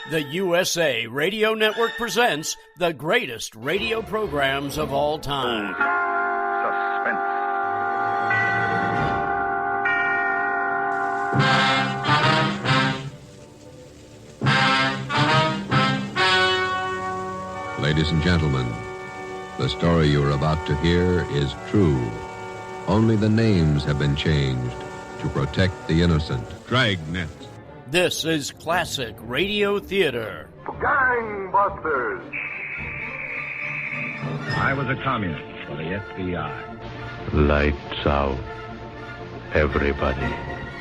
The USA Radio Network presents the greatest radio programs of all time. Suspense. Ladies and gentlemen, the story you are about to hear is true. Only the names have been changed to protect the innocent. Dragnet. This is classic radio theater. Gangbusters. I was a communist for the FBI. Lights out, everybody.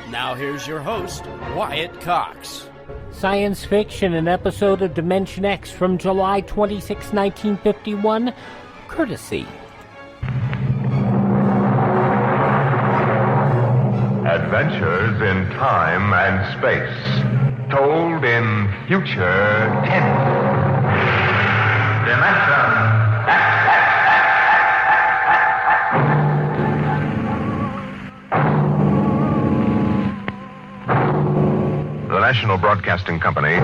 Now here's your host, Wyatt Cox. Science fiction, an episode of Dimension X from July 26, 1951, courtesy. Adventures in time and space, told in future tense. Dimension The National Broadcasting Company,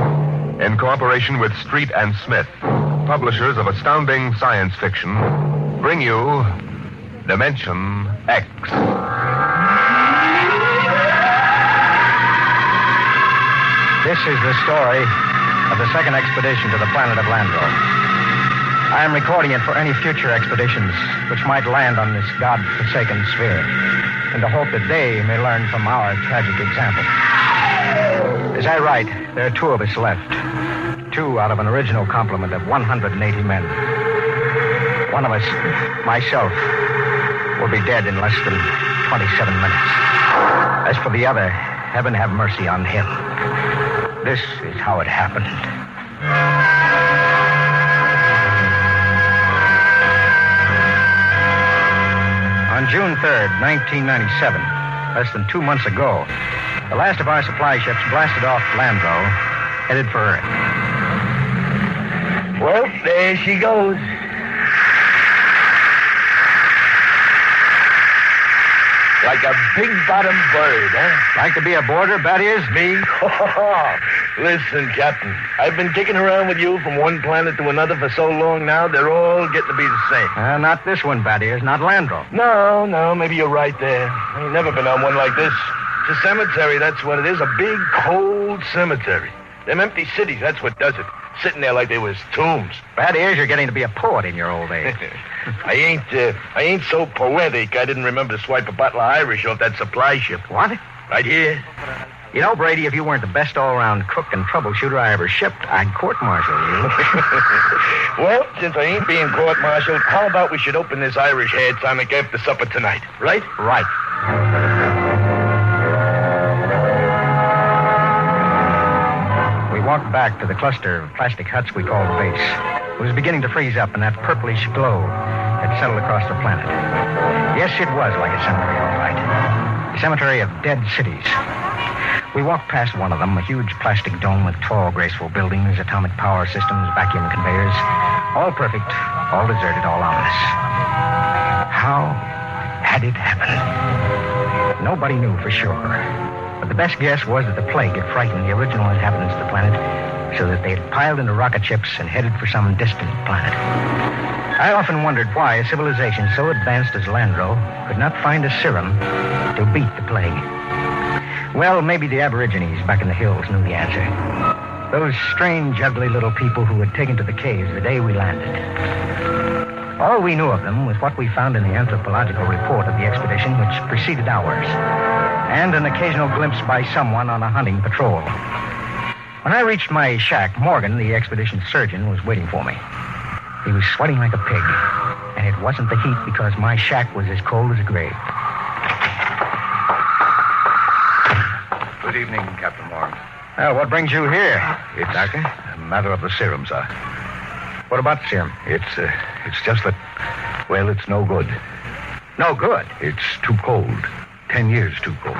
in cooperation with Street and Smith, publishers of astounding science fiction, bring you Dimension X. This is the story of the second expedition to the planet of Landro. I am recording it for any future expeditions which might land on this God-forsaken sphere, in the hope that they may learn from our tragic example. As I write, there are 2 of us left. 2 out of an original complement of 180 men. One of us, myself, will be dead in less than 27 minutes. As for the other, heaven have mercy on him. This is how it happened. On June 3rd, 1997, less than 2 months ago, the last of our supply ships blasted off Landro, headed for Earth. Well, there she goes. Like a big-bottom bird, huh? Like to be aboard her, that is? Me? Listen, Captain, I've been kicking around with you from one planet to another for so long now, they're all getting to be the same. Not this one, Bad Ears, not Landro. No, maybe you're right there. I ain't never been on one like this. It's a cemetery, that's what it is, a big, cold cemetery. Them empty cities, that's what does it. Sitting there like they was tombs. Bad Ears, you're getting to be a poet in your old age. I ain't so poetic, I didn't remember to swipe a bottle of Irish off that supply ship. What? Right here. You know, Brady, if you weren't the best all-around cook and troubleshooter I ever shipped, I'd court-martial you. Well, since I ain't being court-martialed, how about we should open this Irish hair tonic after supper tonight, right? Right. We walked back to the cluster of plastic huts we called base. It was beginning to freeze up, and that purplish glow had settled across the planet. Yes, it was like a cemetery, all right. A cemetery of dead cities. We walked past one of them, a huge plastic dome with tall, graceful buildings, atomic power systems, vacuum conveyors. All perfect, all deserted, all ominous. How had it happened? Nobody knew for sure. But the best guess was that the plague had frightened the original inhabitants of the planet so that they had piled into rocket ships and headed for some distant planet. I often wondered why a civilization so advanced as Landro could not find a serum to beat the plague. Well, maybe the Aborigines back in the hills knew the answer. Those strange, ugly little people who had taken to the caves the day we landed. All we knew of them was what we found in the anthropological report of the expedition which preceded ours, and an occasional glimpse by someone on a hunting patrol. When I reached my shack, Morgan, the expedition surgeon, was waiting for me. He was sweating like a pig, and it wasn't the heat because my shack was as cold as a grave. Good evening, Captain Morgan. Well, what brings you here? It's Doctor? a matter of the serum, sir. What about the serum? It's just that, well, it's no good. No good? It's too cold. 10 years too cold.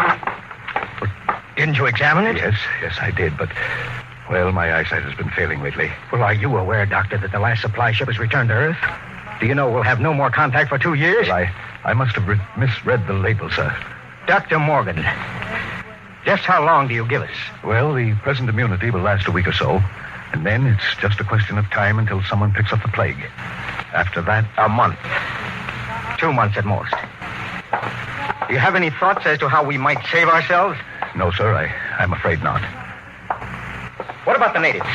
But didn't you examine it? Yes, I did, but, well, my eyesight has been failing lately. Well, are you aware, Doctor, that the last supply ship has returned to Earth? Do you know we'll have no more contact for 2 years? Well, I must have misread the label, sir. Dr. Morgan, just how long do you give us? Well, the present immunity will last a week or so. And then it's just a question of time until someone picks up the plague. After that, A month. 2 months at most. Do you have any thoughts as to how we might save ourselves? no, sir, I'm afraid not. What about the natives?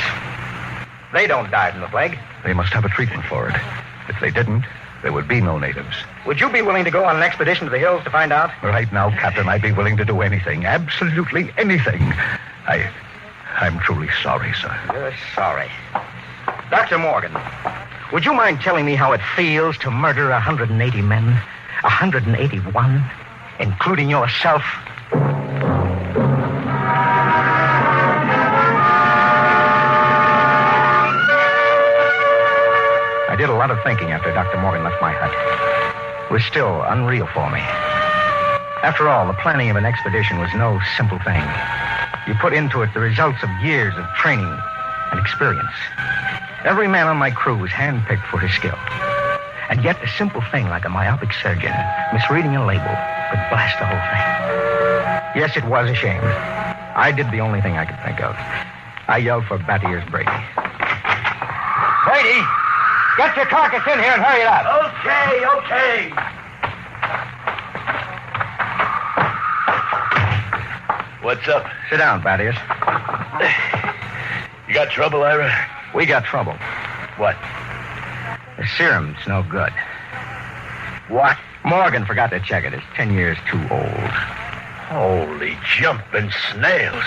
They don't die from the plague. They must have a treatment for it. If they didn't, there would be no natives. Would you be willing to go on an expedition to the hills to find out? Right now, Captain, I'd be willing to do anything. Absolutely anything. I'm truly sorry, sir. You're sorry. Dr. Morgan, would you mind telling me how it feels to murder 180 men? 181, including yourself? I did a lot of thinking after Dr. Morgan left my hut. It was still unreal for me. After all, the planning of an expedition was no simple thing. You put into it the results of years of training and experience. Every man on my crew was handpicked for his skill. And yet a simple thing like a myopic surgeon misreading a label could blast the whole thing. Yes, it was a shame. I did the only thing I could think of. I yelled for Battier's Brady. Brady! Get your carcass in here and hurry it up. Okay. What's up? Sit down, Battiers. You got trouble, Ira? We got trouble. What? The serum's no good. What? Morgan forgot to check it. It's 10 years too old. Holy jumping snails.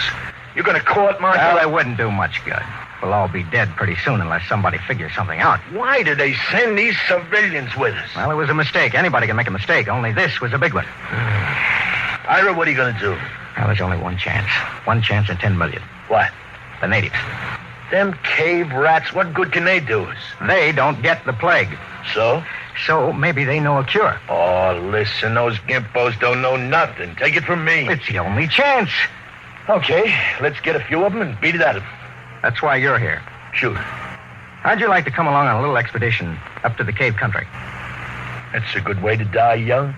You're going to court-martial? Well, it wouldn't do much good. We'll all be dead pretty soon unless somebody figures something out. Why did they send these civilians with us? Well, it was a mistake. Anybody can make a mistake. Only this was a big one. Ira, what are you going to do? Well, there's only one chance. 1 chance in 10 million. What? The natives. Them cave rats, what good can they do us? They don't get the plague. So? So maybe they know a cure. Oh, listen, those gimpos don't know nothing. Take it from me. It's the only chance. Okay, let's get a few of them and beat it at them. That's why you're here. Shoot. How'd you like to come along on a little expedition up to the cave country? That's a good way to die young.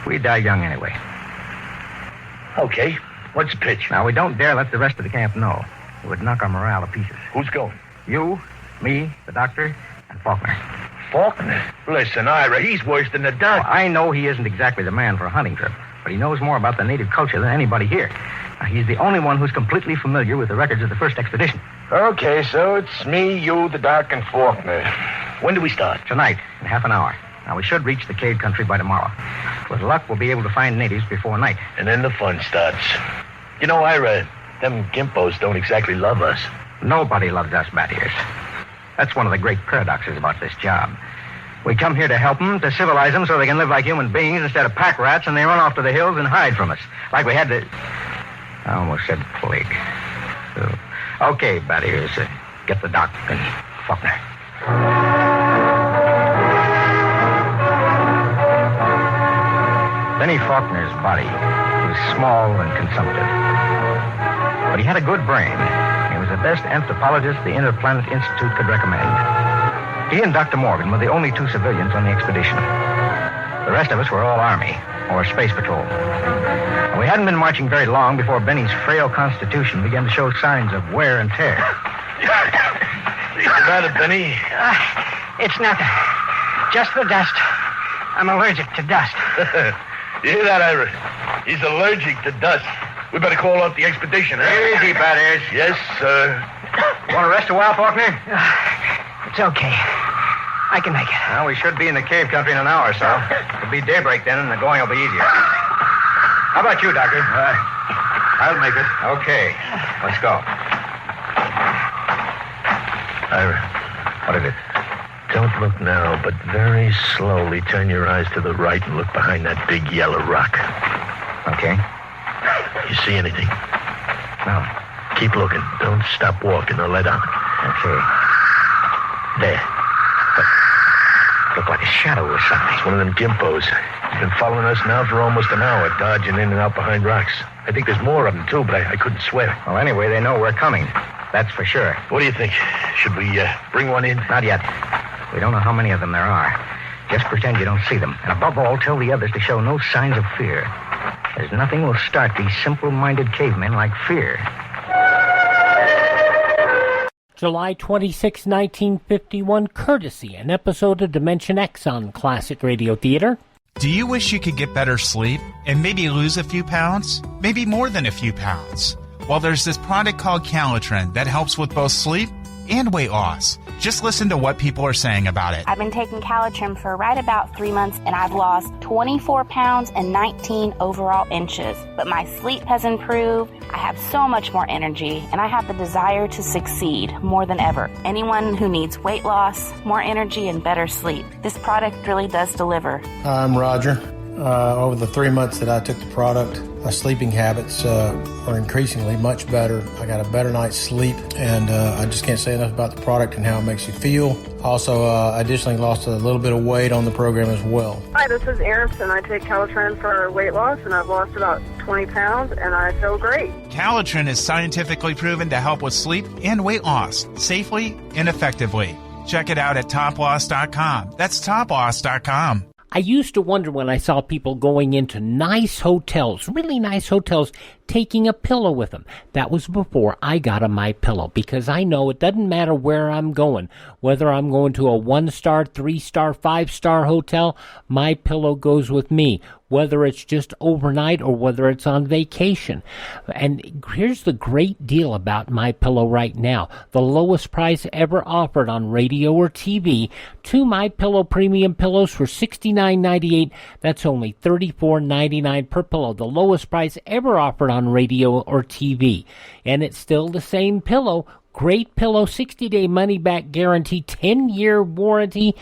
We die young anyway. Okay, what's the pitch? Now, we don't dare let the rest of the camp know. It would knock our morale to pieces. Who's going? You, me, the doctor, and Faulkner. Faulkner? Listen, Ira, he's worse than the doctor. Well, I know he isn't exactly the man for a hunting trip, but he knows more about the native culture than anybody here. Now, he's the only one who's completely familiar with the records of the first expedition. Okay, so it's me, you, the doc, and Faulkner. When do we start? Tonight, in half an hour. Now, we should reach the cave country by tomorrow. With luck, we'll be able to find natives before night. And then the fun starts. You know, Ira, them gimpos don't exactly love us. Nobody loves us, Battiers. That's one of the great paradoxes about this job. We come here to help them, to civilize them so they can live like human beings instead of pack rats, and they run off to the hills and hide from us. Like we had to... I almost said plague. Okay, Battiers, get the doc and Faulkner. Benny Faulkner's body was small and consumptive. But he had a good brain. He was the best anthropologist the Interplanet Institute could recommend. He and Dr. Morgan were the only 2 civilians on the expedition. The rest of us were all Army or Space Patrol. And we hadn't been marching very long before Benny's frail constitution began to show signs of wear and tear. What's the matter, Benny? It's nothing. Just the dust. I'm allergic to dust. You hear that, Ira? He's allergic to dust. We better call off the expedition, huh? Easy, Battiers. Yes, sir. Want to rest a while, Faulkner? It's okay. I can make it. Well, we should be in the cave country in an hour or so. It'll be daybreak then, and the going will be easier. How about you, Doctor? I'll make it. Okay. Let's go. Ira, What is it? don't look now, but very slowly turn your eyes to the right and look behind that big yellow rock. Okay. You see anything? No. Keep looking. Don't stop walking or let out. Okay. There. Look like a shadow or something. It's one of them gimpos. He's been following us now for almost an hour, dodging in and out behind rocks. I think there's more of them, too, but I couldn't swear. Well, anyway, they know we're coming. That's for sure. What do you think? Should we bring one in? Not yet. We don't know how many of them there are. Just pretend you don't see them. And above all, tell the others to show no signs of fear. There's nothing will start these simple-minded cavemen like fear. July 26, 1951, courtesy, an episode of Dimension X on Classic Radio Theater. Do you wish you could get better sleep and maybe lose a few pounds? Maybe more than a few pounds? Well, there's this product called Calitrin that helps with both sleep and weight loss. Just listen to what people are saying about it. I've been taking Calitrin for right about 3 months, and I've lost 24 pounds and 19 overall inches. But my sleep has improved, I have so much more energy, and I have the desire to succeed more than ever. Anyone who needs weight loss, more energy, and better sleep, this product really does deliver. Hi, I'm Roger. Over the 3 months that I took the product, my sleeping habits are increasingly much better. I got a better night's sleep, and I just can't say enough about the product and how it makes you feel. Also, additionally lost a little bit of weight on the program as well. Hi, this is Erin. I take Calitrin for weight loss, and I've lost about 20 pounds, and I feel great. Calitrin is scientifically proven to help with sleep and weight loss safely and effectively. Check it out at toploss.com. That's toploss.com. I used to wonder when I saw people going into nice hotels, really nice hotels, taking a pillow with them. That was before I got a MyPillow, because I know it doesn't matter where I'm going. Whether I'm going to a 1-star, 3-star, 5-star hotel, MyPillow goes with me. Whether it's just overnight or whether it's on vacation. And here's the great deal about MyPillow right now. The lowest price ever offered on radio or TV. 2 MyPillow premium pillows for $69.98. That's only $34.99 per pillow. The lowest price ever offered on radio or TV. And it's still the same pillow. Great pillow, 60-day money-back guarantee, 10-year warranty.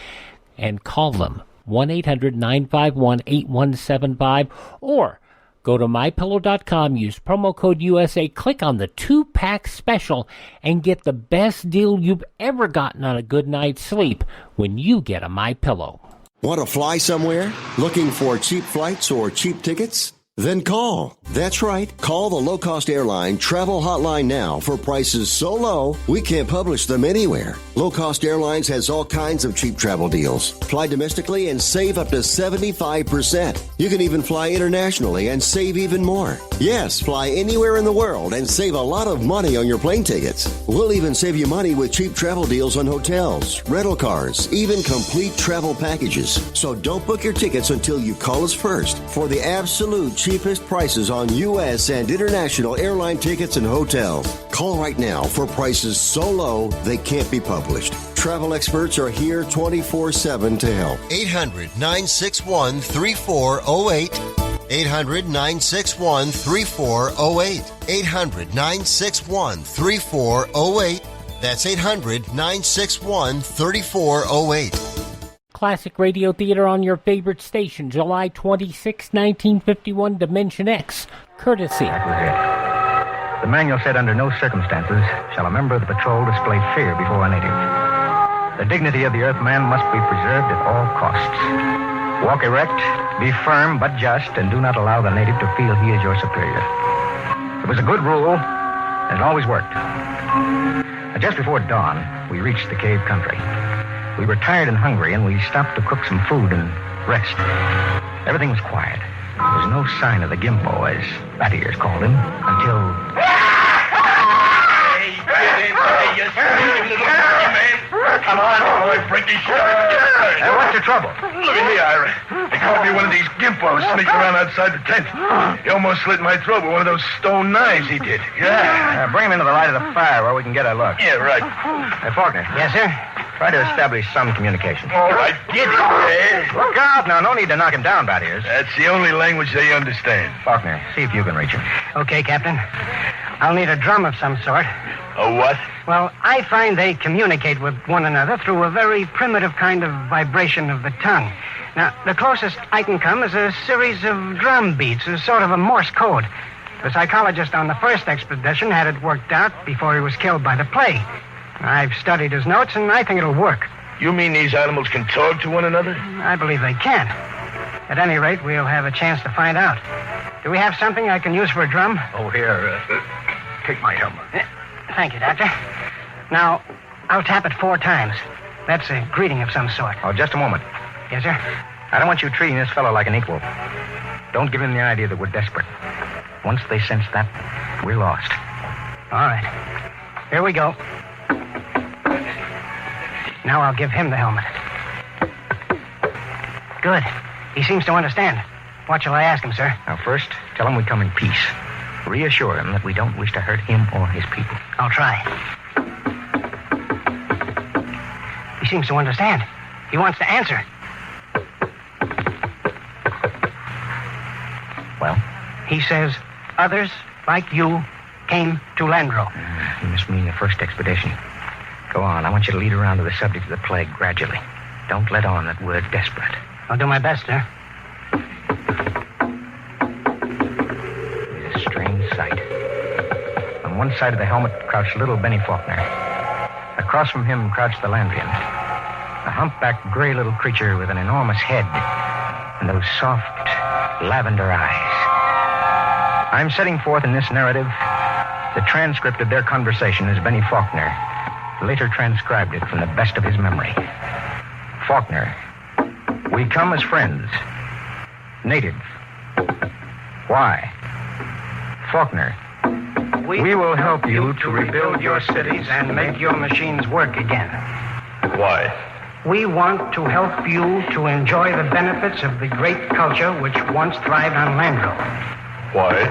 And call them. 1-800-951-8175, or go to MyPillow.com, use promo code USA, click on the 2-pack special, and get the best deal you've ever gotten on a good night's sleep when you get a MyPillow. Want to fly somewhere? Looking for cheap flights or cheap tickets? Then call. That's right. Call the low-cost airline travel hotline now for prices so low we can't publish them anywhere. Low-cost airlines has all kinds of cheap travel deals. Fly domestically and save up to 75%. You can even fly internationally and save even more. Yes, fly anywhere in the world and save a lot of money on your plane tickets. We'll even save you money with cheap travel deals on hotels, rental cars, even complete travel packages. So don't book your tickets until you call us first for the absolute cheapest prices on U.S. and international airline tickets and hotels. Call right now for prices so low they can't be published. Travel experts are here 24/7 to help. 800-961-3408. 800-961-3408. 800-961-3408. That's 800-961-3408. Classic Radio Theater on your favorite station, July 26, 1951, Dimension X, courtesy. That was it. The manual said under no circumstances shall a member of the patrol display fear before a native. The dignity of the Earthman must be preserved at all costs. Walk erect, be firm but just, and do not allow the native to feel he is your superior. It was a good rule, and it always worked. Just before dawn, we reached the cave country. We were tired and hungry, and we stopped to cook some food and rest. Everything was quiet. There was no sign of the Gimpo, as Fatty Ears called him, until... Hey, get in there, you sneaky little man. Come on, boy, break these shit. What's the trouble? Look at me, Ira. They caught me one of these Gimpos sneaking around outside the tent. He almost slit my throat with one of those stone knives he did. Yeah. Bring him into the light of the fire where we can get a look. Yeah, right. Hey, Faulkner. Yes, sir? Try to establish some communication. All right, get it there. Look out now. No need to knock him down, Bad Ears. That's the only language they understand. Faulkner, see if you can reach him. Okay, Captain. I'll need a drum of some sort. A what? Well, I find they communicate with one another through a very primitive kind of vibration of the tongue. Now, the closest I can come is a series of drum beats, a sort of a Morse code. The psychologist on the first expedition had it worked out before he was killed by the plague. I've studied his notes, and I think it'll work. You mean these animals can talk to one another? I believe they can. At any rate, we'll have a chance to find out. Do we have something I can use for a drum? Oh, here. Take my helmet. Thank you, Doctor. Now, I'll tap it 4 times. That's a greeting of some sort. Oh, just a moment. Yes, sir? I don't want you treating this fellow like an equal. Don't give him the idea that we're desperate. Once they sense that, we're lost. All right. Here we go. Now I'll give him the helmet. Good. He seems to understand. What shall I ask him, sir? Now, first, tell him we come in peace. Reassure him that we don't wish to hurt him or his people. I'll try. He seems to understand. He wants to answer. Well? He says others like you came to Landro. He must mean the first expedition. Go on. I want you to lead around to the subject of the plague gradually. Don't let on that we're desperate. I'll do my best, sir. It's a strange sight. On one side of the helmet crouched little Benny Faulkner. Across from him crouched the Landrian, a humpbacked gray little creature with an enormous head and those soft lavender eyes. I'm setting forth in this narrative the transcript of their conversation as Benny Faulkner later transcribed it from the best of his memory. Faulkner, we come as friends. Native. Why? Faulkner, we will help you to rebuild your cities and make your machines work again. Why? We want to help you to enjoy the benefits of the great culture which once thrived on Landro. Why?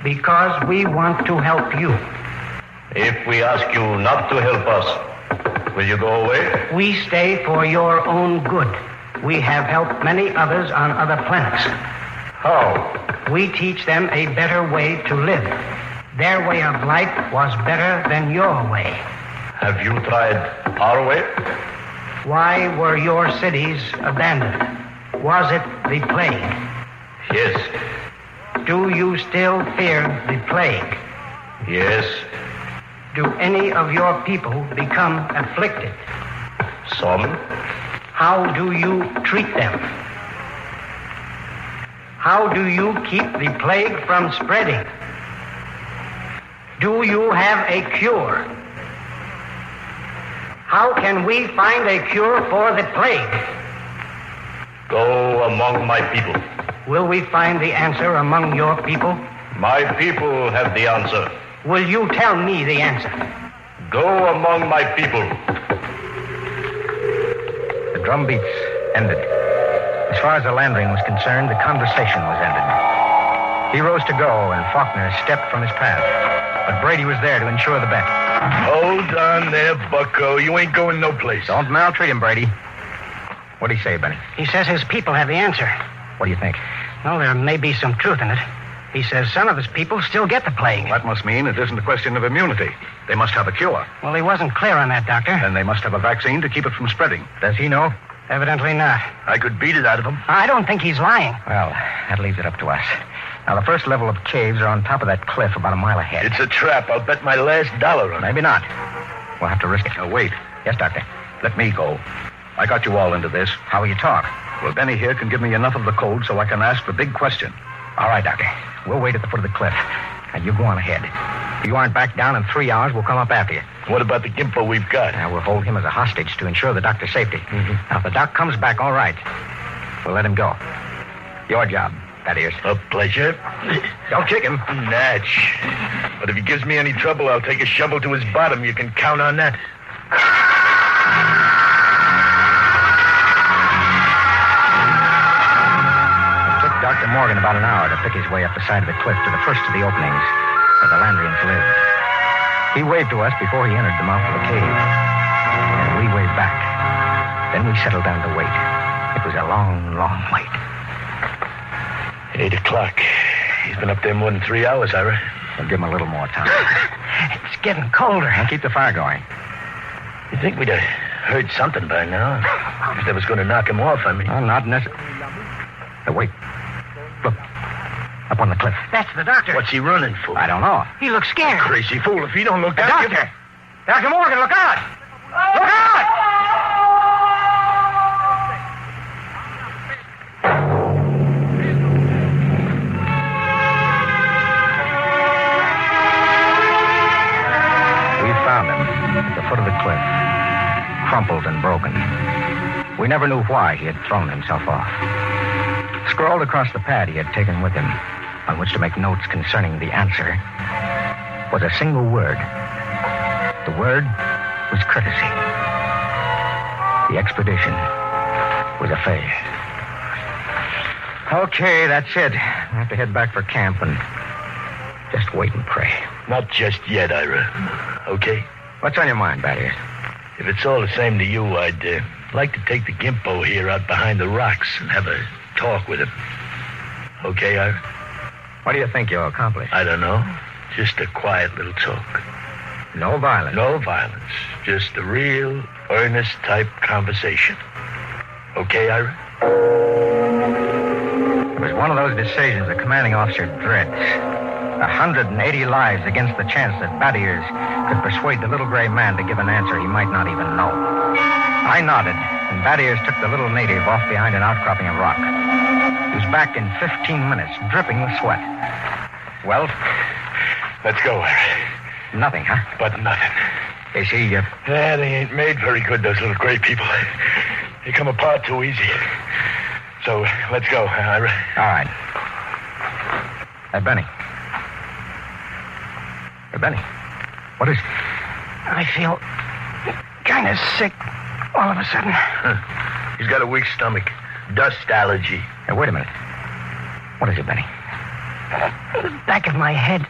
Because we want to help you. If we ask you not to help us, will you go away? We stay for your own good. We have helped many others on other planets. How? We teach them a better way to live. Their way of life was better than your way. Have you tried our way? Why were your cities abandoned? Was it the plague? Yes. Do you still fear the plague? Yes. Do any of your people become afflicted? Some. How do you treat them? How do you keep the plague from spreading? Do you have a cure? How can we find a cure for the plague? Go among my people. Will we find the answer among your people? My people have the answer. Will you tell me the answer? Go among my people. The drum beats ended. As far as the Landrian was concerned, the conversation was ended. He rose to go, and Faulkner stepped from his path. But Brady was there to ensure the bet. Hold on there, bucko. You ain't going no place. Don't maltreat him, Brady. What'd he say, Benny? He says his people have the answer. What do you think? Well, there may be some truth in it. He says some of his people still get the plague. That must mean it isn't a question of immunity. They must have a cure. Well, he wasn't clear on that, Doctor. Then they must have a vaccine to keep it from spreading. Does he know? Evidently not. I could beat it out of him. I don't think he's lying. Well, that leaves it up to us. Now, the first level of caves are on top of that cliff about a mile ahead. It's a trap. I'll bet my last dollar on it. Maybe not. We'll have to risk it. Now, wait. Yes, Doctor. Let me go. I got you all into this. How will you talk? Well, Benny here can give me enough of the code so I can ask the big question. All right, Doctor. We'll wait at the foot of the cliff. Now, you go on ahead. If you aren't back down in 3 hours, we'll come up after you. What about the gimpo we've got? Now, we'll hold him as a hostage to ensure the doctor's safety. Now, if the doc comes back all right, we'll let him go. Your job, that is. A pleasure. Don't kick him. Natch. But if he gives me any trouble, I'll take a shovel to his bottom. You can count on that. Dr. Morgan about an hour to pick his way up the side of the cliff to the first of the openings where the Landrians lived. He waved to us before he entered the mouth of the cave. And we waved back. Then we settled down to wait. It was a long, long wait. 8 o'clock. He's been up there more than 3 hours, Ira. We'll give him a little more time. It's getting colder. And keep the fire going. You think we'd have heard something by now? If they was going to knock him off, I mean. Well, not necessarily. Wait. Look, up on the cliff. That's the doctor. What's he running for? I don't know. He looks scared. Crazy fool. If he don't look out... Doctor! Dr. Morgan, look out! Look out! We found him at the foot of the cliff, crumpled and broken. We never knew why he had thrown himself off. Scrawled across the pad he had taken with him, on which to make notes concerning the answer, was a single word. The word was courtesy. The expedition was a failure. Okay, that's it. I have to head back for camp and just wait and pray. Not just yet, Ira. Okay? What's on your mind, Batty? If it's all the same to you, I'd like to take the Gimpo here out behind the rocks and have a talk with him. Okay, Ira? What do you think you'll accomplish? I don't know. Just a quiet little talk. No violence? No violence. Just a real, earnest type conversation. Okay, Ira? It was one of those decisions the commanding officer dreads. 180 lives against the chance that Battiers could persuade the little gray man to give an answer he might not even know. I nodded, and Battiers took the little native off behind an outcropping of rock. He was back in 15 minutes, dripping with sweat. Well? Let's go, Ira. Nothing, huh? But nothing. Is he, Yeah, they ain't made very good, those little gray people. They come apart too easy. So, let's go, Ira. All right. Hey, Benny. Hey, Benny. What is it? I feel kind of sick all of a sudden. He's got a weak stomach. Dust allergy. Hey, wait a minute. What is it, Benny? The back of my head.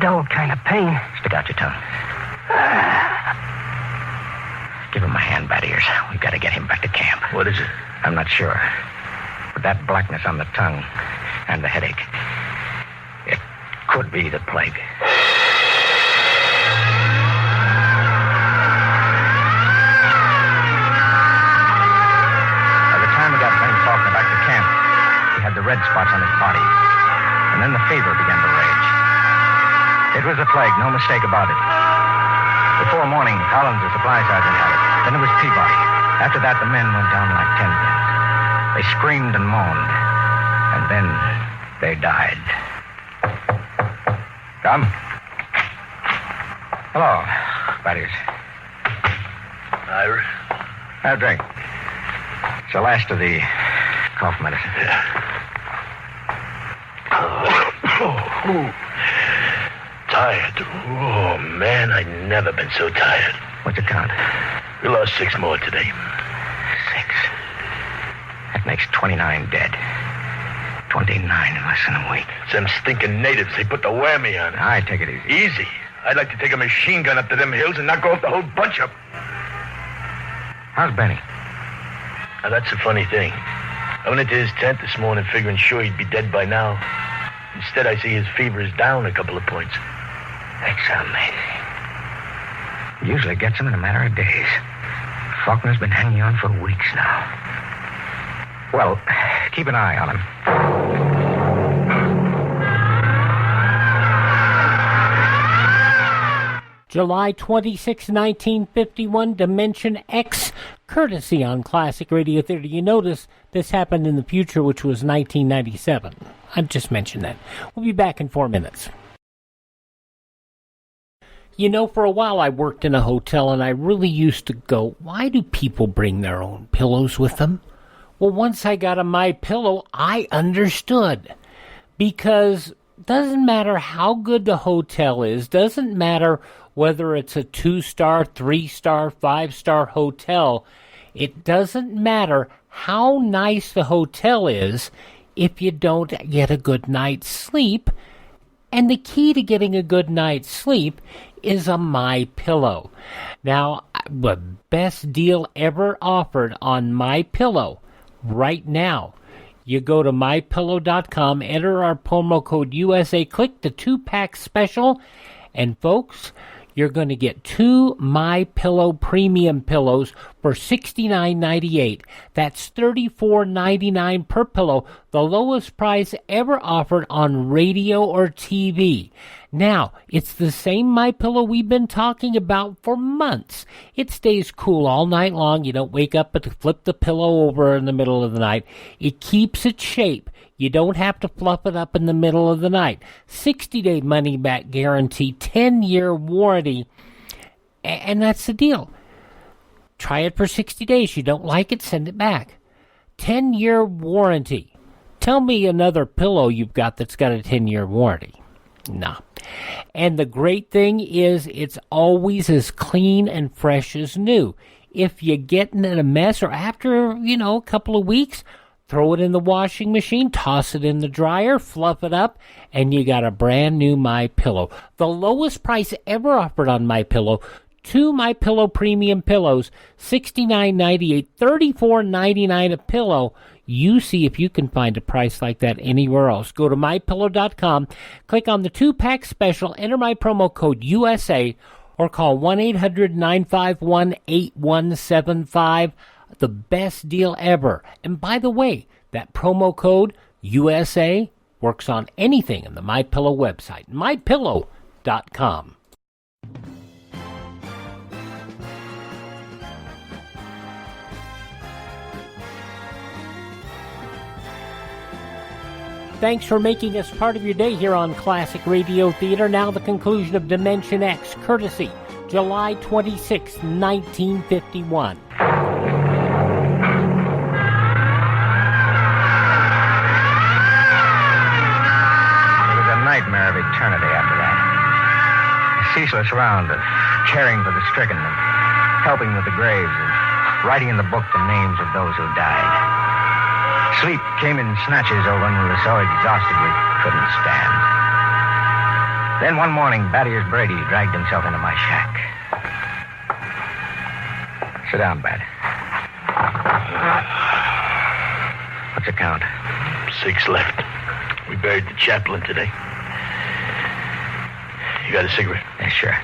Dull kind of pain. Stick out your tongue. Give him a hand, Battiers. We've got to get him back to camp. What is it? I'm not sure. But that blackness on the tongue and the headache, it could be the plague. By the time we got Benny Faulkner back to camp, he had the red spots on his body. And then the fever began to rage. It was the plague, no mistake about it. Before morning, Collins, the supply sergeant, had it. Then it was Peabody. After that, the men went down like 10 pins. They screamed and moaned. And then they died. Come. Hello, Battiers. Ira? Have a drink. It's the last of the cough medicine. Yeah. Tired. Oh, man, I've never been so tired. What's the count? We lost 6 more today. 6. That makes 29 dead. 29 in less than a week. It's them stinking natives. They put the whammy on it. I take it easy. Easy? I'd like to take a machine gun up to them hills and knock off the whole bunch of them. How's Benny? Now, that's the funny thing. I went into his tent this morning figuring sure he'd be dead by now. Instead, I see his fever is down a couple of points. That's amazing. Usually gets him in a matter of days. Faulkner's been hanging on for weeks now. Well, keep an eye on him. July 26, 1951, Dimension X, courtesy on Classic Radio Theater. You notice this happened in the future, which was 1997. I just mentioned that. We'll be back in 4 minutes. You know, for a while I worked in a hotel, and I really used to go, why do people bring their own pillows with them? Well, once I got a My Pillow, I understood. Because doesn't matter how good the hotel is, doesn't matter whether it's a 2-star, 3-star, 5-star hotel, it doesn't matter how nice the hotel is if you don't get a good night's sleep. And the key to getting a good night's sleep is a My Pillow. Now, the best deal ever offered on My Pillow right now. You go to mypillow.com, enter our promo code USA, click the 2-pack special, and folks, you're going to get 2 My Pillow premium pillows for $69.98. That's $34.99 per pillow, the lowest price ever offered on radio or TV. Now, it's the same My Pillow we've been talking about for months. It stays cool all night long. You don't wake up and flip the pillow over in the middle of the night. It keeps its shape. You don't have to fluff it up in the middle of the night. 60-day money-back guarantee, 10-year warranty, and that's the deal. Try it for 60 days. You don't like it, send it back. 10-year warranty. Tell me another pillow you've got that's got a 10-year warranty. Nah. And the great thing is it's always as clean and fresh as new. If you get in a mess or after, a couple of weeks, throw it in the washing machine, toss it in the dryer, fluff it up, and you got a brand new MyPillow. The lowest price ever offered on MyPillow. 2 MyPillow premium pillows, $69.98, $34.99 a pillow. You see if you can find a price like that anywhere else. Go to MyPillow.com, click on the 2-pack special, enter my promo code USA, or call 1-800-951-8175. The best deal ever. And by the way, that promo code USA works on anything in the MyPillow website, MyPillow.com. Thanks for making us part of your day here on Classic Radio Theater. Now the conclusion of Dimension X, courtesy July 26, 1951. Nightmare of eternity after that. A ceaseless round of caring for the stricken and helping with the graves and writing in the book the names of those who died. Sleep came in snatches over when we were so exhausted we couldn't stand. Then one morning, Thaddeus Brady dragged himself into my shack. Sit down, Bat. What's the count? 6 left. We buried the chaplain today. You got a cigarette? Yeah, sure.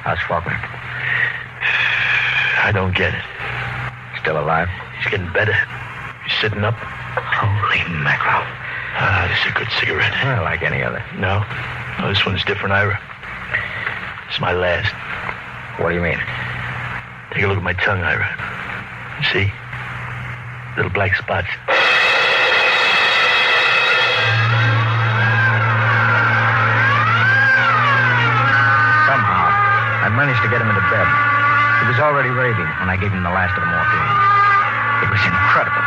How's Faulkner? I don't get it. Still alive? He's getting better. He's sitting up. Holy mackerel. This is a good cigarette. Well, like any other. No, this one's different, Ira. It's my last. What do you mean? Take a look at my tongue, Ira. See? Little black spots. Somehow, I managed to get him into bed. He was already raving when I gave him the last of the morphine. It was incredible.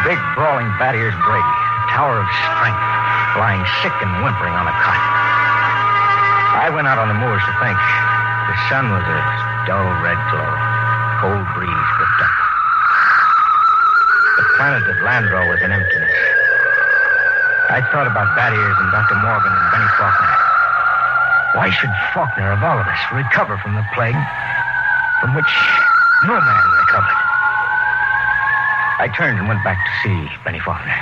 Big, brawling Thaddeus Brady, a tower of strength, lying sick and whimpering on a cot. I went out on the moors to think. The sun was a dull red glow. Cold breeze whipped up. The planet at Landro was an emptiness. I thought about Thaddeus and Dr. Morgan and Benny Faulkner. Why should Faulkner, of all of us, recover from the plague from which no man recovered? I turned and went back to see Benny Faulkner.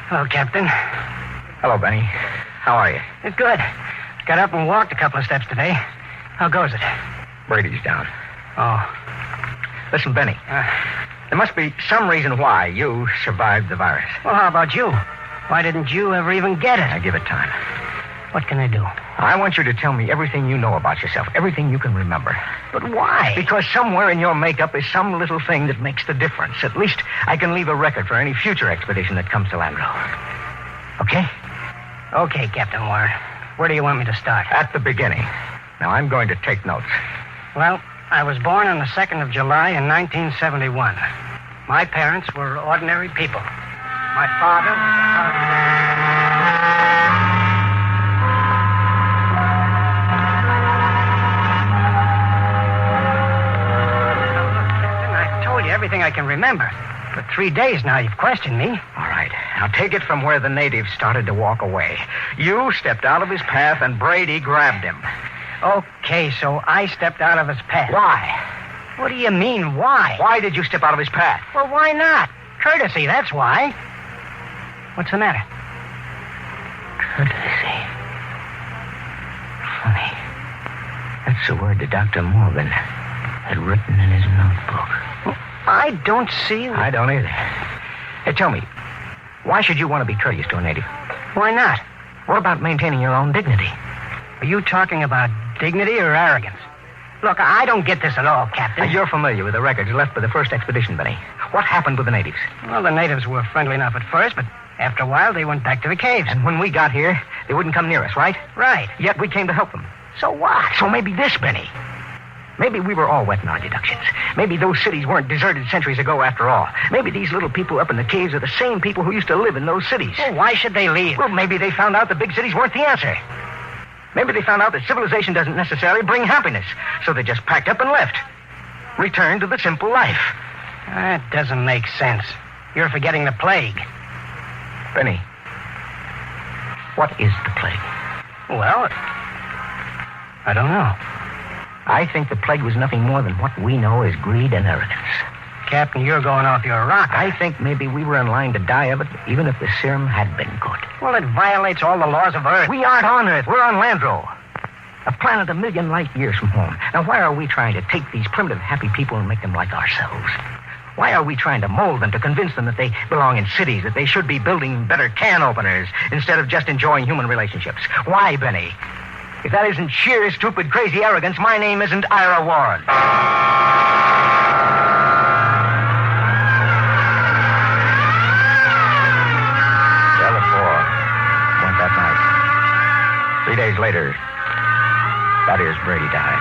Hello, Captain. Hello, Benny. How are you? It's good. Got up and walked a couple of steps today. How goes it? Brady's down. Oh. Listen, Benny. There must be some reason why you survived the virus. Well, how about you? Why didn't you ever even get it? I give it time. What can I do? I want you to tell me everything you know about yourself, everything you can remember. But why? Because somewhere in your makeup is some little thing that makes the difference. At least I can leave a record for any future expedition that comes to Landro. Okay? Okay, Captain Warren. Where do you want me to start? At the beginning. Now, I'm going to take notes. Well, I was born on the 2nd of July in 1971. My parents were ordinary people. My father was everything I can remember. For 3 days now, you've questioned me. All right. Now take it from where the natives started to walk away. You stepped out of his path and Brady grabbed him. Okay, so I stepped out of his path. Why? What do you mean, why? Why did you step out of his path? Well, why not? Courtesy, that's why. What's the matter? Courtesy. Funny. That's the word that Dr. Morgan had written in his notebook. I don't see... I don't either. Hey, tell me, why should you want to be courteous to a native? Why not? What about maintaining your own dignity? Are you talking about dignity or arrogance? Look, I don't get this at all, Captain. You're familiar with the records left by the first expedition, Benny. What happened with the natives? Well, the natives were friendly enough at first, but after a while, they went back to the caves. And when we got here, they wouldn't come near us, right? Right. Yet we came to help them. So what? So maybe this, Benny. Maybe we were all wet in our deductions. Maybe those cities weren't deserted centuries ago after all. Maybe these little people up in the caves are the same people who used to live in those cities. Well, why should they leave? Well, maybe they found out the big cities weren't the answer. Maybe they found out that civilization doesn't necessarily bring happiness, so they just packed up and left. Returned to the simple life. That doesn't make sense. You're forgetting the plague. Benny, what is the plague? Well, I don't know. I think the plague was nothing more than what we know as greed and arrogance. Captain, you're going off your rocker. I think maybe we were in line to die of it, even if the serum had been good. Well, it violates all the laws of Earth. We aren't on Earth. We're on Landro, a planet a million light years from home. Now, why are we trying to take these primitive, happy people and make them like ourselves? Why are we trying to mold them to convince them that they belong in cities, that they should be building better can openers instead of just enjoying human relationships? Why, Benny? If that isn't sheer, stupid, crazy arrogance, my name isn't Ira Warren. Cell 4 went that night. 3 days later, that is, Brady died.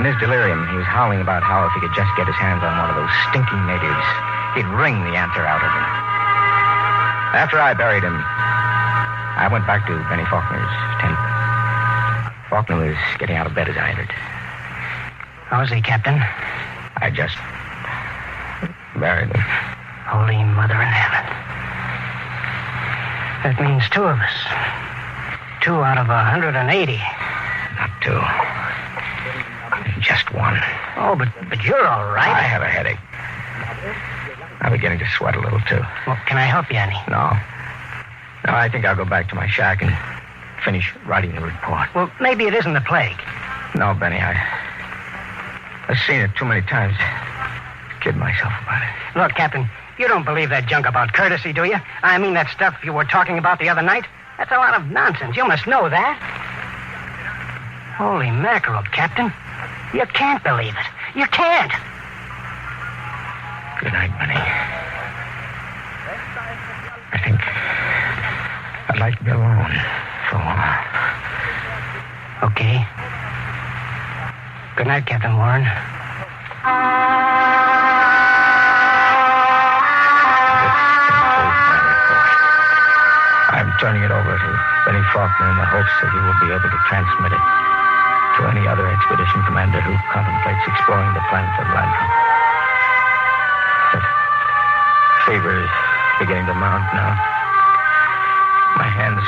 In his delirium, he was howling about how if he could just get his hands on one of those stinking natives, he'd wring the answer out of him. After I buried him, I went back to Benny Faulkner's tent. Faulkner was getting out of bed as I entered. How is he, Captain? I just buried him. Holy Mother in heaven. That means 2 of us. 2 out of 180. Not 2. Just 1. Oh, but you're all right. I have a headache. I'm beginning to sweat a little, too. Well, can I help you any? No, I think I'll go back to my shack and finish writing the report. Well, maybe it isn't the plague. No, Benny, I've seen it too many times to kid myself about it. Look, Captain, you don't believe that junk about courtesy, do you? I mean that stuff you were talking about the other night? That's a lot of nonsense. You must know that. Holy mackerel, Captain. You can't believe it. You can't. Good night, Benny. I think I'd like to be alone for a while. Okay. Good night, Captain Warren. I'm turning it over to Benny Faulkner in the hopes that he will be able to transmit it to any other expedition commander who contemplates exploring the planet of Landro. The fever is beginning to mount now. My hands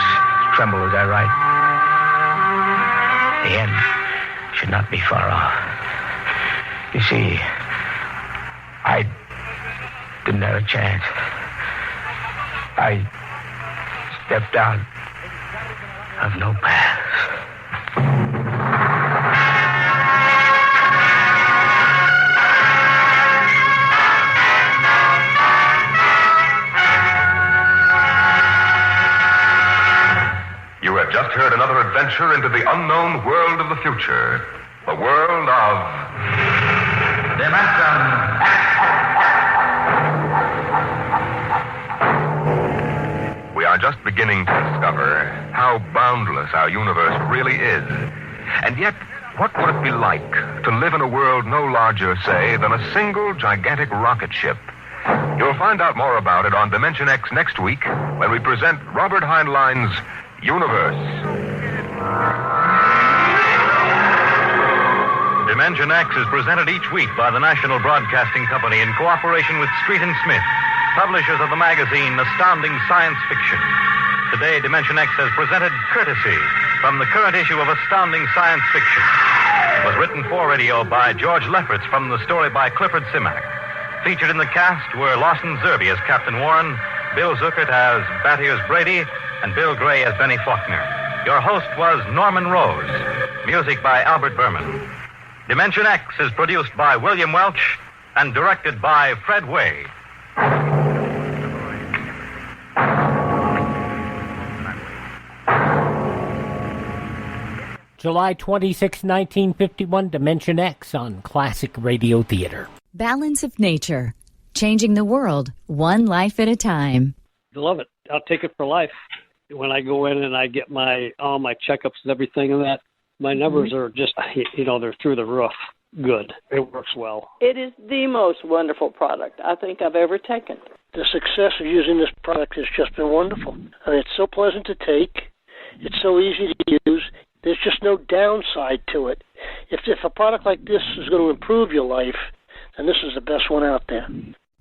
tremble as I write. The end should not be far off. You see, I didn't have a chance. I stepped out of no paths. You have just heard another adventure into the unknown world of the future. The world of Dimension X. We are just beginning to discover how boundless our universe really is. And yet, what would it be like to live in a world no larger, say, than a single gigantic rocket ship? You'll find out more about it on Dimension X next week when we present Robert Heinlein's Universe. Dimension X is presented each week by the National Broadcasting Company in cooperation with Street & Smith, publishers of the magazine Astounding Science Fiction. Today, Dimension X has presented Courtesy from the current issue of Astounding Science Fiction. It was written for radio by George Lefferts from the story by Clifford Simak. Featured in the cast were Lawson Zerbe as Captain Warren, Bill Zuckert as Battiers Brady, and Bill Gray as Benny Faulkner. Your host was Norman Rose. Music by Albert Berman. Dimension X is produced by William Welch and directed by Fred Way. July 26, 1951, Dimension X on Classic Radio Theater. Balance of Nature. Changing the world, one life at a time. Love it. I'll take it for life. When I go in and I get all my checkups and everything and that, my numbers are just, they're through the roof. Good. It works well. It is the most wonderful product I think I've ever taken. The success of using this product has just been wonderful. And it's so pleasant to take. It's so easy to use. use, there's just no downside to it. If a product like this is going to improve your life, then this is the best one out there.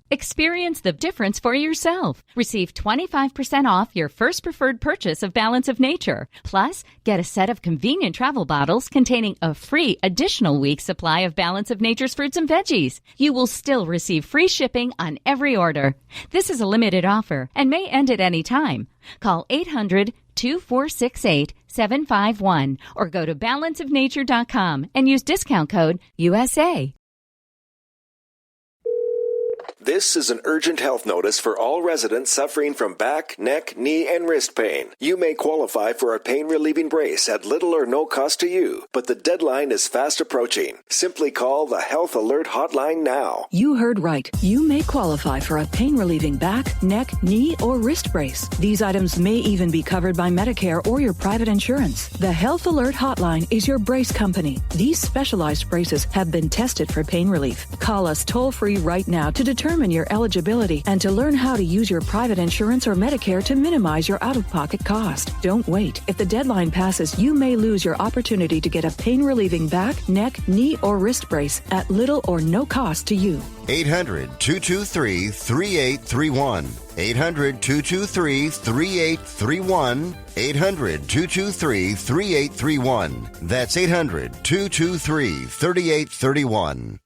Experience the difference for yourself. Receive 25% off your first preferred purchase of Balance of Nature. Plus, get a set of convenient travel bottles containing a free additional week supply of Balance of Nature's fruits and veggies. You will still receive free shipping on every order. This is a limited offer and may end at any time. Call 800-2468-751 or go to balanceofnature.com and use discount code USA. This is an urgent health notice for all residents suffering from back, neck, knee, and wrist pain. You may qualify for a pain-relieving brace at little or no cost to you, but the deadline is fast approaching. Simply call the Health Alert Hotline now. You heard right. You may qualify for a pain-relieving back, neck, knee, or wrist brace. These items may even be covered by Medicare or your private insurance. The Health Alert Hotline is your brace company. These specialized braces have been tested for pain relief. Call us toll-free right now to determine your eligibility and to learn how to use your private insurance or Medicare to minimize your out-of-pocket cost. Don't wait. If the deadline passes, you may lose your opportunity to get a pain-relieving back, neck, knee, or wrist brace at little or no cost to you. 800-223-3831. 800-223-3831. 800-223-3831. That's 800-223-3831.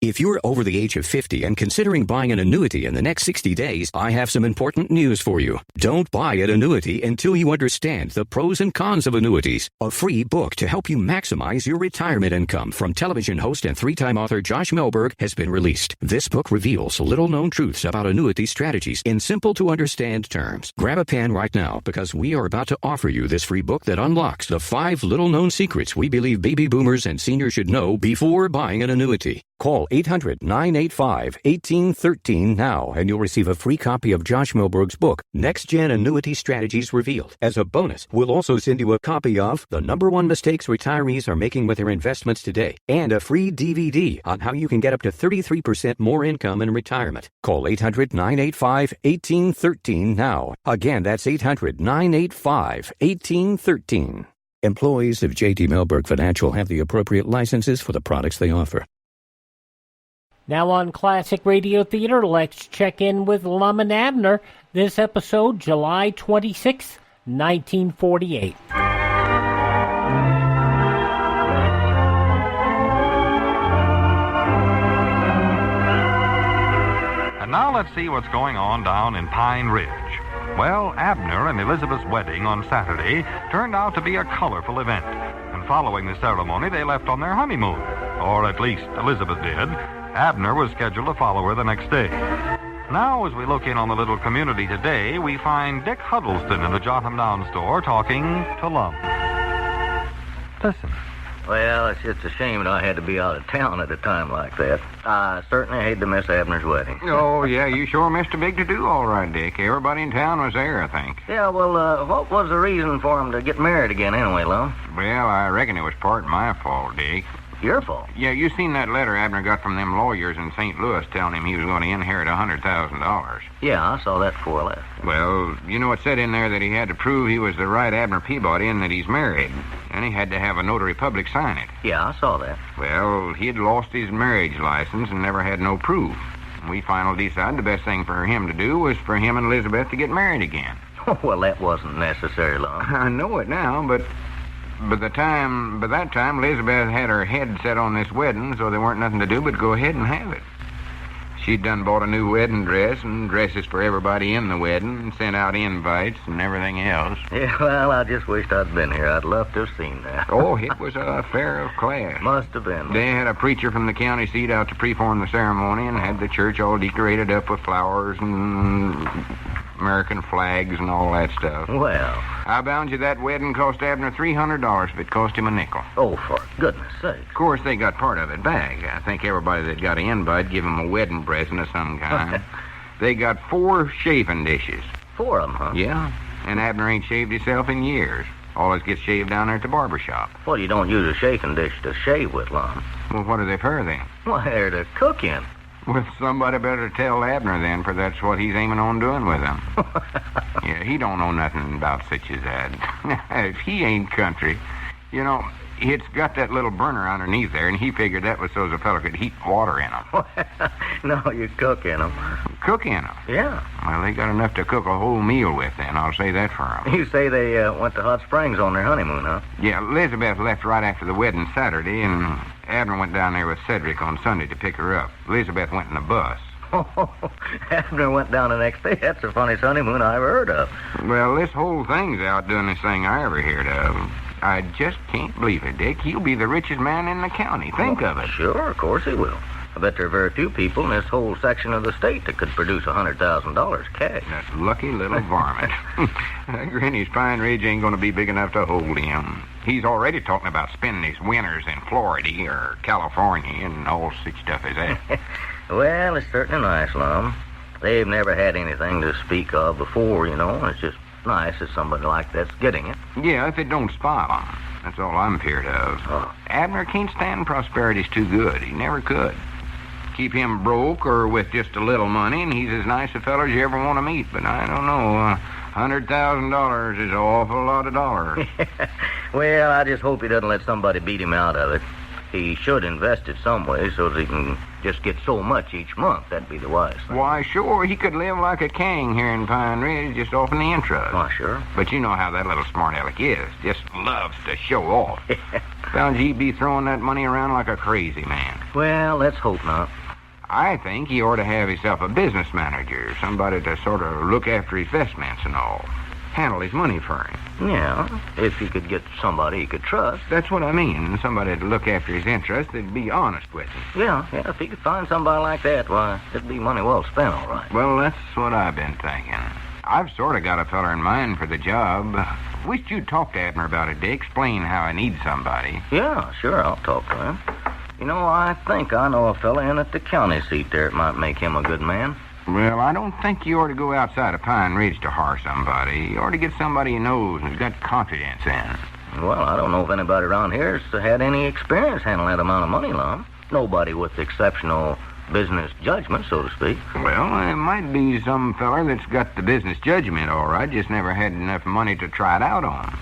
If you're over the age of 50 and considering buying an annuity in the next 60 days, I have some important news for you. Don't buy an annuity until you understand the pros and cons of annuities. A free book to help you maximize your retirement income from television host and three-time author Josh Melberg has been released. This book reveals little-known truths about annuity strategies in simple-to-understand terms. Grab a pen right now because we are about to offer you this free book that unlocks the 5 little-known secrets we believe baby boomers and seniors should know before buying an annuity. Call 800-985-1813 now, and you'll receive a free copy of Josh Melberg's book, Next Gen Annuity Strategies Revealed. As a bonus, we'll also send you a copy of The #1 Mistakes Retirees Are Making with Their Investments Today, and a free DVD on how you can get up to 33% more income in retirement. Call 800-985-1813 now. Again, that's 800-985-1813. Employees of J.D. Melberg Financial have the appropriate licenses for the products they offer. Now on Classic Radio Theater, let's check in with Lum-n-Abner. This episode, July 26, 1948. And now let's see what's going on down in Pine Ridge. Well, Abner and Elizabeth's wedding on Saturday turned out to be a colorful event. And following the ceremony, they left on their honeymoon. Or at least Elizabeth did. Abner was scheduled to follow her the next day. Now, as we look in on the little community today, we find Dick Huddleston in the Jotham Down store talking to Lum. Listen. Well, it's just a shame that I had to be out of town at a time like that. I certainly hate to miss Abner's wedding. Oh, yeah, you sure missed a big to-do all right, Dick. Everybody in town was there, I think. Yeah, well, what was the reason for him to get married again anyway, Lum? Well, I reckon it was part my fault, Dick. Your fault? Yeah, you seen that letter Abner got from them lawyers in St. Louis telling him he was going to inherit $100,000. Yeah, I saw that before I left. Well, you know, it said in there that he had to prove he was the right Abner Peabody and that he's married. And he had to have a notary public sign it. Yeah, I saw that. Well, he'd lost his marriage license and never had no proof. We finally decided the best thing for him to do was for him and Elizabeth to get married again. Well, that wasn't necessary, Lum. I know it now, but by that time, Elizabeth had her head set on this wedding, so there weren't nothing to do but go ahead and have it. She'd done bought a new wedding dress and dresses for everybody in the wedding and sent out invites and everything else. Yeah, well, I just wished I'd been here. I'd love to have seen that. Oh, it was a affair of class. Must have been. They had a preacher from the county seat out to perform the ceremony and had the church all decorated up with flowers and American flags and all that stuff. Well, I bound you that wedding cost Abner $300 if it cost him a nickel. Oh, for goodness sake. Of course, they got part of it back. I think everybody that got an invite give him a wedding present of some kind. They got 4 chafing dishes. 4 of them, huh? Yeah, and Abner ain't shaved himself in years. Always gets shaved down there at the barber shop. Well, you don't use a chafing dish to shave with, Lum. Well, what are they for, then? Well, they're to cook in. Well, somebody better tell Abner then, for that's what he's aiming on doing with him. Yeah, he don't know nothing about such as that. If he ain't country, you know, it's got that little burner underneath there, and he figured that was so the fella could heat water in them. No, you cook in them. Cook in them? Yeah. Well, they got enough to cook a whole meal with, then. I'll say that for them. You say they went to Hot Springs on their honeymoon, huh? Yeah, Elizabeth left right after the wedding Saturday, and Abner went down there with Cedric on Sunday to pick her up. Elizabeth went in the bus. Oh, Abner went down the next day. That's the funniest honeymoon I ever heard of. Well, this whole thing's outdoing this thing I ever heard of. I just can't believe it, Dick. He'll be the richest man in the county. Think of it. Sure, of course he will. I bet there are very few people in this whole section of the state that could produce $100,000 cash. That lucky little varmint. That Granny's Pine Ridge ain't going to be big enough to hold him. He's already talking about spending his winters in Florida or California and all such stuff as that. Well, it's certainly nice, Lum. They've never had anything to speak of before, you know. It's just nice that somebody like that's getting it. Yeah, if it don't spoil him. That's all I'm feared of. Oh. Abner can't stand prosperity's too good. He never could. Keep him broke or with just a little money, and he's as nice a feller as you ever want to meet. But I don't know. $100,000 is an awful lot of dollars. Well, I just hope he doesn't let somebody beat him out of it. He should invest it some way so that he can just get so much each month. That'd be the wise thing. Why, sure, he could live like a king here in Pine Ridge, just off in the interest. Why, sure. But you know how that little smart aleck is. Just loves to show off. Found he'd be throwing that money around like a crazy man. Well, let's hope not. I think he ought to have himself a business manager, somebody to sort of look after his investments and all. Handle his money for him. Yeah, if he could get somebody he could trust. That's what I mean. Somebody to look after his interests that'd be honest with him. Yeah, if he could find somebody like that, why, it'd be money well spent, all right. Well, that's what I've been thinking. I've sort of got a feller in mind for the job. Wished you'd talk to Abner about it, Dick. Explain how I need somebody. Yeah, sure, I'll talk to him. You know, I think I know a fella in at the county seat there. It might make him a good man. Well, I don't think you ought to go outside of Pine Ridge to hire somebody. You ought to get somebody you knows and has got confidence in. Well, I don't know if anybody around here has had any experience handling that amount of money, Lum. Nobody with exceptional business judgment, so to speak. Well, there might be some feller that's got the business judgment, all right, just never had enough money to try it out on.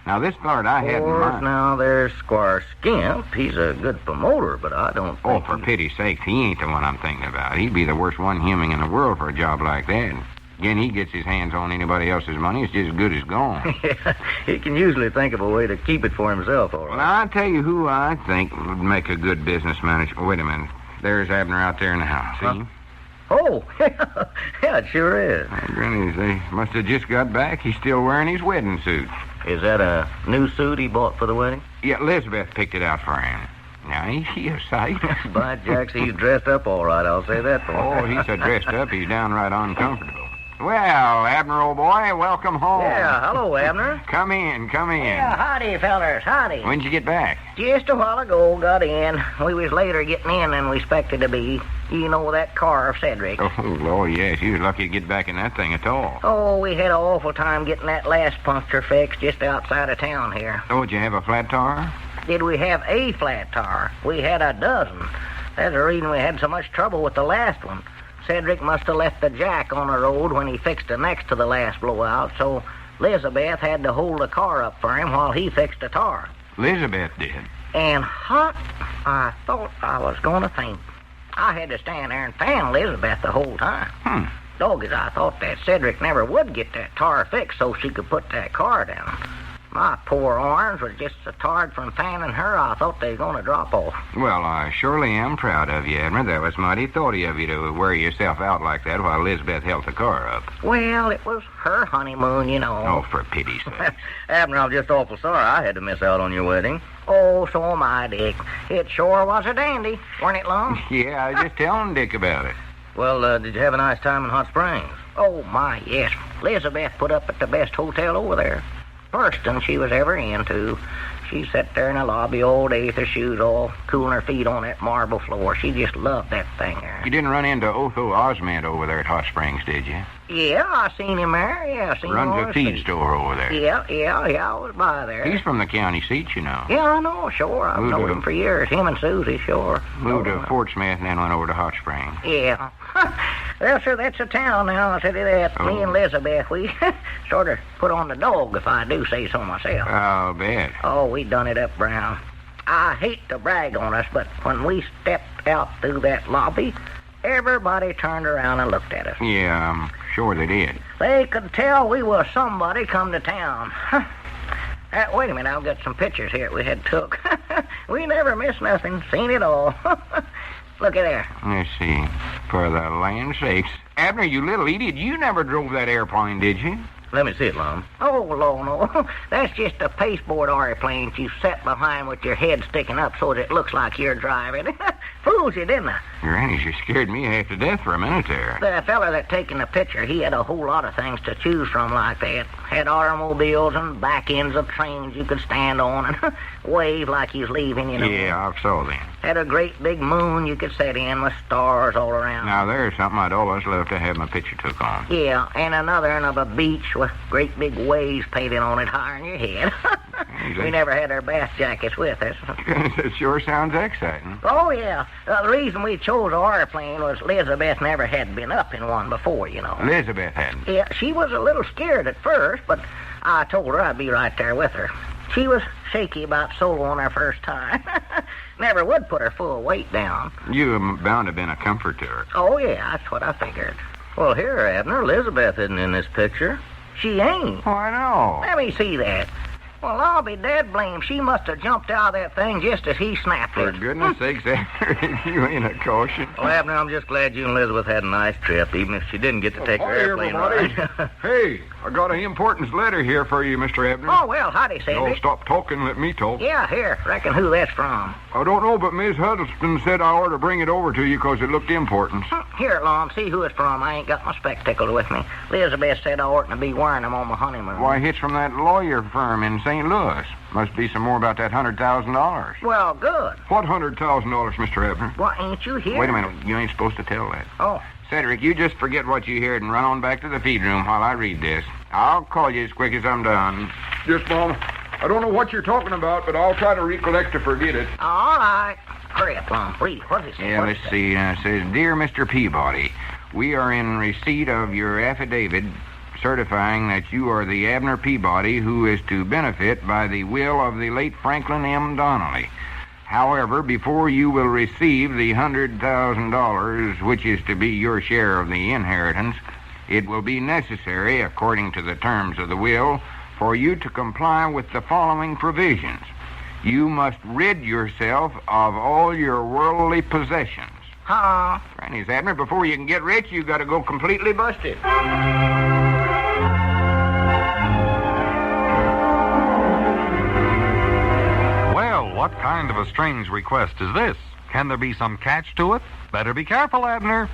Now, this feller I had in mind... Now, there's Squire Skimp. He's a good promoter, but I don't think... Oh, for pity's sake, he ain't the one I'm thinking about. He'd be the worst one human in the world for a job like that. Again, he gets his hands on anybody else's money, it's just as good as gone. Yeah, he can usually think of a way to keep it for himself, all right. Well, I'll tell you who I think would make a good business manager. Wait a minute. There's Abner out there in the house, see? Oh, yeah, it sure is. Granny, they must have just got back. He's still wearing his wedding suit. Is that a new suit he bought for the wedding? Yeah, Elizabeth picked it out for him. Now, ain't he a sight? By Jacks, he's dressed up all right, I'll say that for him. Oh, he's so dressed up, he's downright uncomfortable. Well, Abner, old boy, welcome home. Yeah, hello, Abner. Come in. Yeah, howdy, fellers, howdy. When'd you get back? Just a while ago, got in. We was later getting in than we expected to be. You know, that car of Cedric. Oh, Lord, yes. You was lucky to get back in that thing at all. Oh, we had an awful time getting that last puncture fixed just outside of town here. Oh, did you have a flat tire? Did we have a flat tire? We had a dozen. That's the reason we had so much trouble with the last one. Cedric must have left the jack on the road when he fixed the next to the last blowout, so Elizabeth had to hold the car up for him while he fixed the tar. Elizabeth did. And hot, I thought I was going to faint. I had to stand there and fan Elizabeth the whole time. Doggies, I thought that Cedric never would get that tar fixed so she could put that car down. My poor arms were just so tired from fanning her, I thought they were going to drop off. Well, I surely am proud of you, Abner. That was mighty thoughty of you to wear yourself out like that while Elizabeth held the car up. Well, it was her honeymoon, you know. Oh, for pity's sake. Abner, I'm just awful sorry I had to miss out on your wedding. Oh, so am I, Dick. It sure was a dandy, weren't it, Lum? Yeah, I was just telling Dick about it. Well, did you have a nice time in Hot Springs? Oh, my, yes. Elizabeth put up at the best hotel over there. First one she was ever into. She sat there in the lobby all day with her shoes off, cooling her feet on that marble floor. She just loved that thing there. You didn't run into Otho Osment over there at Hot Springs, did you? Yeah, I seen him there. Yeah, I seen him. Runs a feed store over there. Yeah, I was by there. He's from the county seat, you know. Yeah, I know, sure. I've known him for years. Him and Susie, sure. Moved to Fort Smith and then went over to Hot Springs. Yeah. Well, sir, that's a town now, I'll tell you that. Me and Elizabeth, we sort of put on the dog, if I do say so myself. I'll bet. Oh, we done it up, Brown. I hate to brag on us, but when we stepped out through that lobby, everybody turned around and looked at us. Yeah, I'm sure they did. They could tell we was somebody come to town. Wait a minute, I've got some pictures here we had took. We never missed nothing, seen it all. Look at there. Let's see. For the land sakes. Abner, you little idiot, you never drove that airplane, did you? Let me see it, Lum. Oh, Lord, no. That's just a pasteboard airplane you set behind with your head sticking up so that it looks like you're driving. Fools you, didn't I? Granny, you scared me half to death for a minute there. The fella that taken the picture, he had a whole lot of things to choose from like that. Had automobiles and back ends of trains you could stand on and wave like you was leaving, you know. Yeah, I saw them. Had a great big moon you could sit in with stars all around. Now, there's something I'd always love to have my picture took on. Yeah, and another one of a beach with great big waves painted on it higher than your head. We never had our bath jackets with us. It sure sounds exciting. Oh, yeah. The reason we chose our airplane was Elizabeth never had been up in one before, you know. Elizabeth hadn't? Yeah, she was a little scared at first, but I told her I'd be right there with her. She was shaky about soloing her first time. Never would put her full weight down. You were bound to have been a comfort to her. Oh, yeah, that's what I figured. Well, here, Abner, Elizabeth isn't in this picture. She ain't. Why, no. Let me see that. Well, I'll be dead blamed. She must have jumped out of that thing just as he snapped it. For goodness sakes, Abner, you ain't a caution. Well, Abner, I'm just glad you and Elizabeth had a nice trip, even if she didn't get to take her Hi, airplane everybody. ride. Hey, I got an importance letter here for you, Mr. Abner. Oh, well, howdy, Cedric. No, stop talking, let me talk. Yeah, here. Reckon who that's from. I don't know, but Miss Huddleston said I ought to bring it over to you because it looked important. Here, Lum, see who it's from. I ain't got my spectacles with me. Elizabeth said I oughtn't to be wearing them on my honeymoon. Why, it's from that lawyer firm in St. Louis. Must be some more about that $100,000. Well, good. What $100,000, Mr. Abner? Well, ain't you here? Wait a minute. You ain't supposed to tell that. Oh. Cedric, you just forget what you heard and run on back to the feed room while I read this. I'll call you as quick as I'm done. Yes, Mom. I don't know what you're talking about, but I'll try to recollect to forget it. All right. Hurry up, Lum. Read. What is it? Yeah, let's see. It says, Dear Mr. Peabody, we are in receipt of your affidavit certifying that you are the Abner Peabody who is to benefit by the will of the late Franklin M. Donnelly. However, before you will receive the $100,000, which is to be your share of the inheritance, it will be necessary, according to the terms of the will, for you to comply with the following provisions. You must rid yourself of all your worldly possessions. Granny's Abner, before you can get rich, you got to go completely busted. Well, what kind of a strange request is this? Can there be some catch to it? Better be careful, Abner.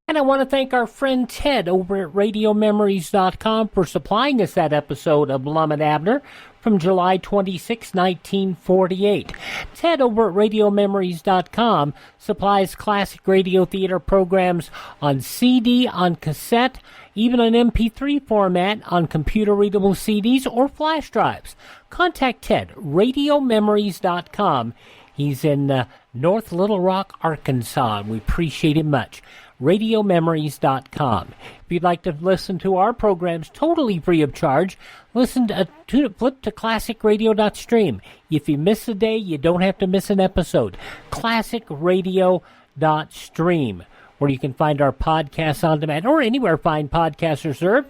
And I want to thank our friend Ted over at RadioMemories.com for supplying us that episode of Lum-n-Abner from July 26, 1948. Ted over at RadioMemories.com supplies classic radio theater programs on CD, on cassette, even on MP3 format, on computer-readable CDs or flash drives. Contact Ted, RadioMemories.com. He's in North Little Rock, Arkansas, and we appreciate him much. RadioMemories.com. If you'd like to listen to our programs totally free of charge, flip to classicradio.stream. If you miss a day, you don't have to miss an episode. Classicradio.stream, where you can find our podcasts on demand, or anywhere fine podcasts are served,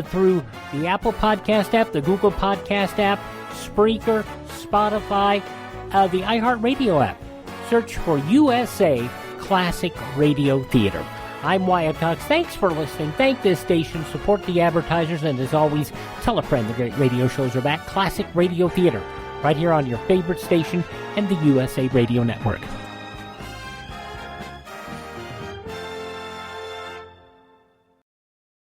through the Apple Podcast app, the Google Podcast app, Spreaker, Spotify, the iHeartRadio app. Search for USA Classic Radio Theater. I'm Wyatt Cox. Thanks for listening. Thank this station. Support the advertisers. And as always, tell a friend the great radio shows are back. Classic Radio Theater. Right here on your favorite station and the USA Radio Network.